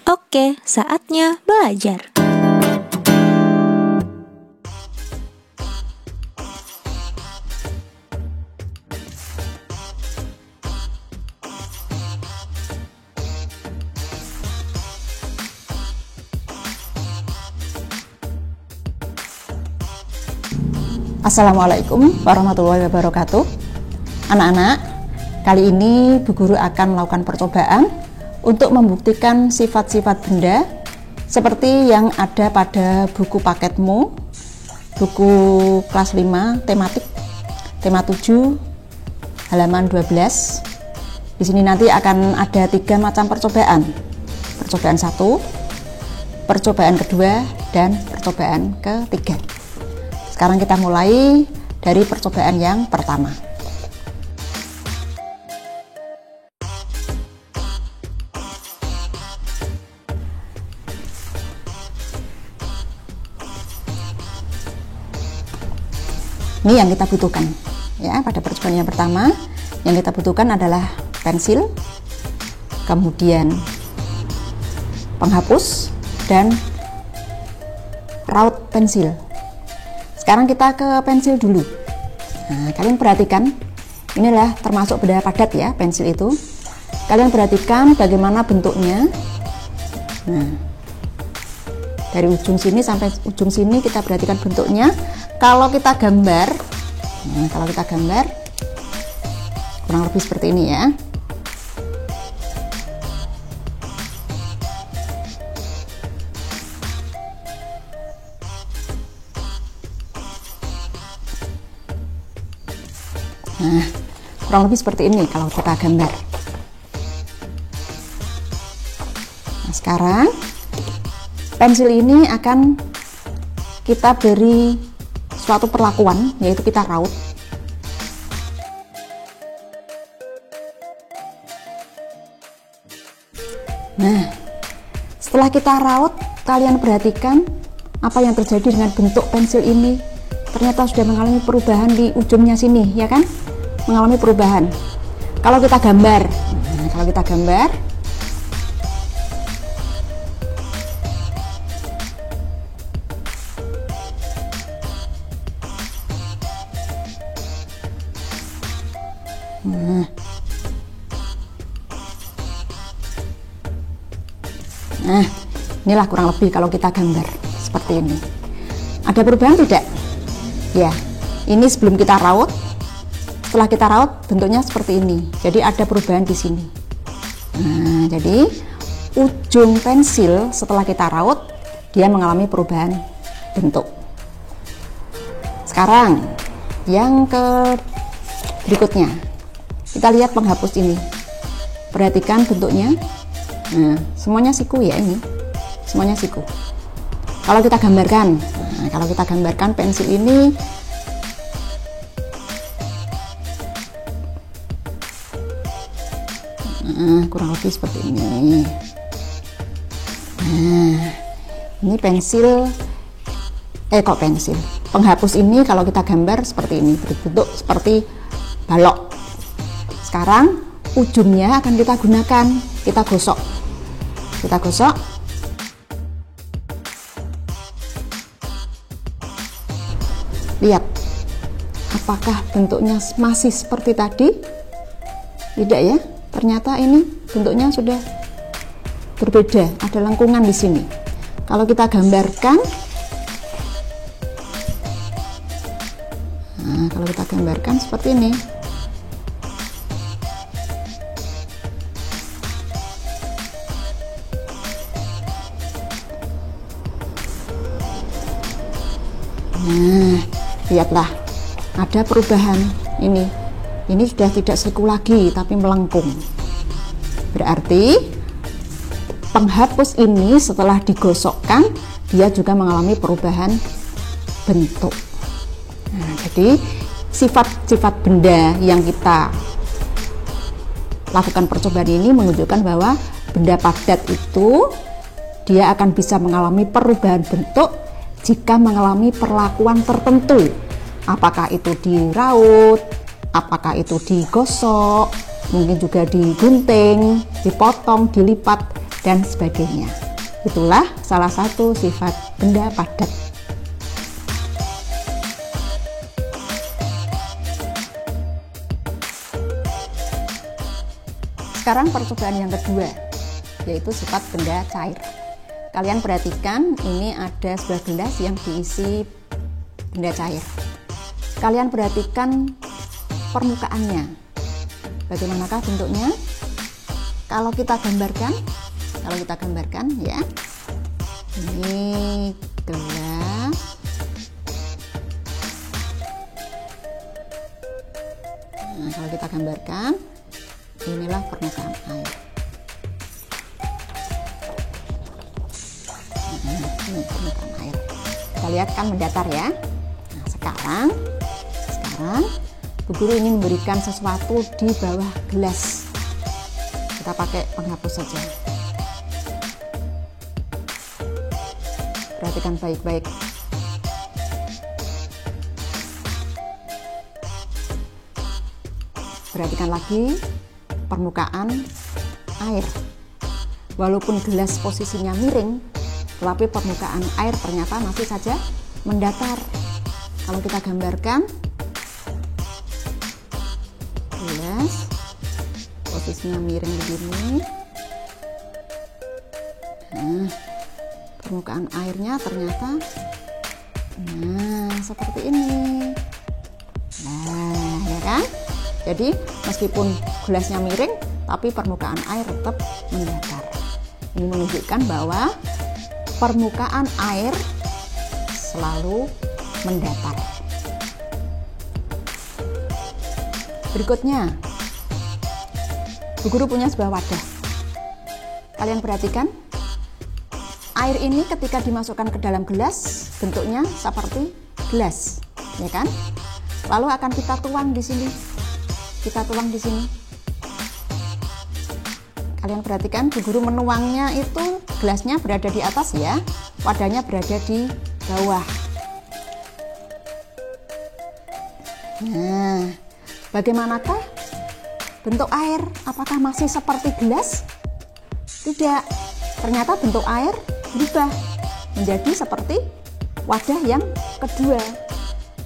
Oke, saatnya belajar. Assalamualaikum warahmatullahi wabarakatuh. Anak-anak, kali ini Bu Guru akan melakukan percobaan untuk membuktikan sifat-sifat benda seperti yang ada pada buku paketmu, buku kelas 5 tematik, tema 7, halaman 12. Di sini nanti akan ada 3 macam percobaan. Percobaan 1, percobaan kedua, dan percobaan ketiga. Sekarang kita mulai dari percobaan yang pertama. Ini yang kita butuhkan. Ya, pada percobaan yang pertama, yang kita butuhkan adalah pensil, kemudian penghapus, dan raut pensil. Sekarang kita ke pensil dulu. Nah, kalian perhatikan, inilah termasuk benda padat ya, pensil itu. Kalian perhatikan bagaimana bentuknya. Nah, dari ujung sini sampai ujung sini kita perhatikan bentuknya. Kalau kita gambar, kurang lebih seperti ini ya. Nah, kurang lebih seperti ini kalau kita gambar. Nah, sekarang pensil ini akan kita beri suatu perlakuan, yaitu kita raut. Nah, setelah kita raut, kalian perhatikan apa yang terjadi dengan bentuk pensil ini. Ternyata sudah mengalami perubahan di ujungnya sini, ya kan? Mengalami perubahan. Kalau kita gambar, Nah, inilah kurang lebih kalau kita gambar seperti ini. Ada perubahan tidak? Ya, ini sebelum kita raut. Setelah kita raut, bentuknya seperti ini. Jadi ada perubahan di sini. Nah, jadi ujung pensil setelah kita raut, dia mengalami perubahan bentuk. Sekarang, yang ke berikutnya. Kita lihat penghapus ini. Perhatikan bentuknya. Nah, semuanya siku ya ini. Semuanya siku. Kalau kita gambarkan, pensil ini kurang lebih seperti ini. Nah, ini pensil. Penghapus ini kalau kita gambar seperti ini, berbentuk seperti balok. Sekarang ujungnya akan kita gunakan, kita gosok. Lihat, apakah bentuknya masih seperti tadi? Tidak ya, ternyata ini bentuknya sudah berbeda, ada lengkungan di sini. Kalau kita gambarkan, seperti ini. Nah, lihatlah, ada perubahan ini. Ini sudah tidak siku lagi, tapi melengkung. Berarti penghapus ini setelah digosokkan, dia juga mengalami perubahan bentuk. Nah, jadi sifat-sifat benda yang kita lakukan percobaan ini menunjukkan bahwa benda padat itu dia akan bisa mengalami perubahan bentuk jika mengalami perlakuan tertentu. Apakah itu diraut, apakah itu digosok, mungkin juga digunting, dipotong, dilipat, dan sebagainya. Itulah salah satu sifat benda padat. Sekarang percobaan yang kedua, yaitu sifat benda cair. Kalian perhatikan, ini ada sebuah gelas yang diisi benda cair. Kalian perhatikan permukaannya. Bagaimanakah bentuknya? Kalau kita gambarkan ya, ini gelas. Nah, kalau kita gambarkan, inilah permukaan air. Ini permukaan air. Kita lihat kan mendatar ya. Nah, sekarang Bu Guru ingin memberikan sesuatu di bawah gelas. Kita pakai penghapus saja. Perhatikan baik-baik. Perhatikan lagi permukaan air. Walaupun gelas posisinya miring, tetapi permukaan air ternyata masih saja mendatar. Kalau kita gambarkan, gelas posisinya miring begini. Nah, permukaan airnya ternyata seperti ini. Nah, ya kan? Jadi meskipun gelasnya miring, tapi permukaan air tetap mendatar. Ini menunjukkan bahwa permukaan air selalu mendatar. Berikutnya, Bu Guru punya sebuah wadah. Kalian perhatikan, air ini ketika dimasukkan ke dalam gelas, bentuknya seperti gelas, ya kan? Lalu akan kita tuang di sini. Kalian perhatikan, Bu Guru menuangnya itu gelasnya berada di atas ya, wadahnya berada di bawah. Nah, bagaimanakah bentuk air? Apakah masih seperti gelas? Tidak. Ternyata bentuk air berubah menjadi seperti wadah yang kedua.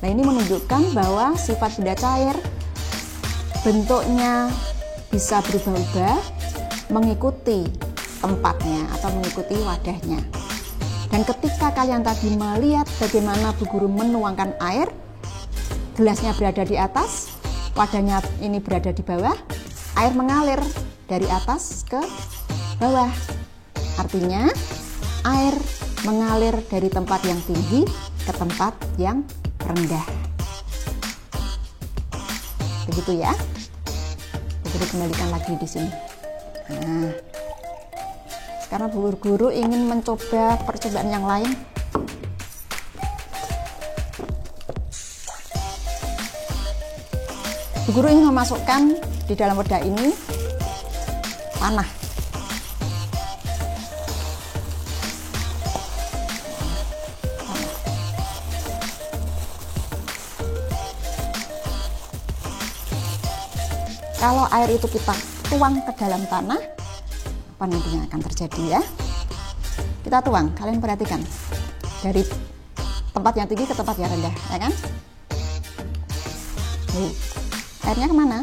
Nah, ini menunjukkan bahwa sifat benda cair bentuknya bisa berubah-ubah mengikuti tempatnya atau mengikuti wadahnya. Dan ketika kalian tadi melihat bagaimana Bu Guru menuangkan air, gelasnya berada di atas, wadahnya ini berada di bawah, air mengalir dari atas ke bawah. Artinya air mengalir dari tempat yang tinggi ke tempat yang rendah. Begitu ya. Bu Guru kembalikan lagi di sini. Nah, sekarang Bu Guru ingin mencoba percobaan yang lain. Bu Guru ingin memasukkan di dalam wadah ini tanah. Kalau air itu kita tuang ke dalam tanah, apa nantinya akan terjadi ya? Kita tuang, kalian perhatikan, dari tempat yang tinggi ke tempat yang rendah, ya kan? Airnya kemana?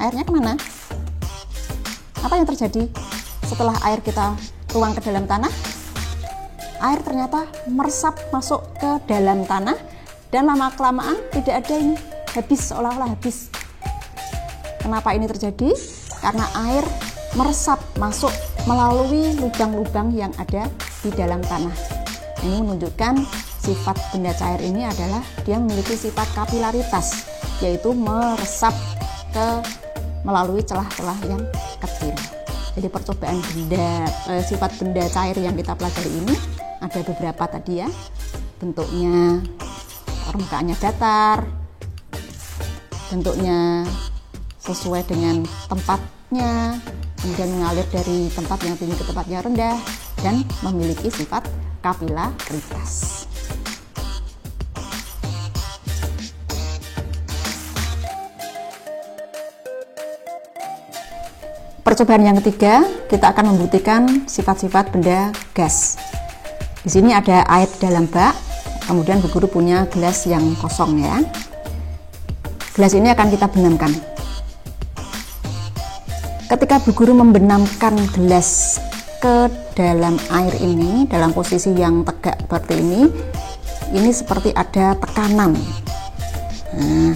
Airnya kemana? Apa yang terjadi setelah air kita tuang ke dalam tanah? Air ternyata meresap masuk ke dalam tanah dan lama-kelamaan tidak ada ini, habis, seolah-olah habis. Kenapa ini terjadi? Karena air meresap masuk melalui lubang-lubang yang ada di dalam tanah. Ini menunjukkan sifat benda cair ini adalah dia memiliki sifat kapilaritas, yaitu meresap melalui celah-celah yang kecil. Jadi percobaan sifat benda cair yang kita pelajari ini ada beberapa tadi ya. Bentuknya, permukaannya datar, bentuknya sesuai dengan tempatnya, kemudian mengalir dari tempat yang tinggi ke tempat yang rendah, dan memiliki sifat kapilaritas. percobaan yang ketiga, kita akan membuktikan sifat-sifat benda gas. Di sini ada air di dalam bak, kemudian Bu Guru punya gelas yang kosong ya. Gelas ini akan kita benamkan. Ketika Bu Guru membenamkan gelas ke dalam air ini, dalam posisi yang tegak seperti ini seperti ada tekanan. Nah,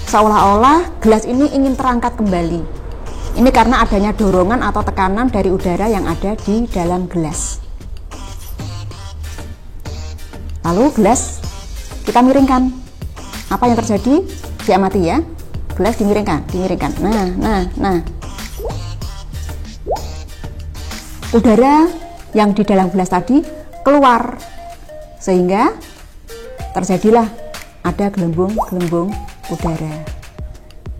seolah-olah gelas ini ingin terangkat kembali. Ini karena adanya dorongan atau tekanan dari udara yang ada di dalam gelas. Lalu gelas kita miringkan. Apa yang terjadi? Diamati ya. Gelas dimiringkan. Nah. Udara yang di dalam gelas tadi keluar, sehingga terjadilah ada gelembung-gelembung udara.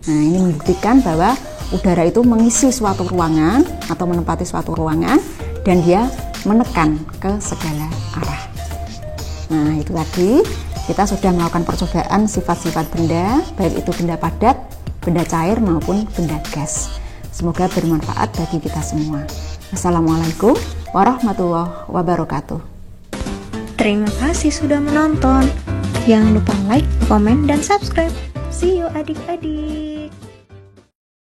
Nah, ini membuktikan bahwa udara itu mengisi suatu ruangan atau menempati suatu ruangan dan dia menekan ke segala arah. Nah, itu tadi kita sudah melakukan percobaan sifat-sifat benda, baik itu benda padat, benda cair maupun benda gas. Semoga bermanfaat bagi kita semua. Assalamualaikum warahmatullahi wabarakatuh. Terima kasih sudah menonton. Jangan lupa like, komen, dan subscribe. See you adik-adik.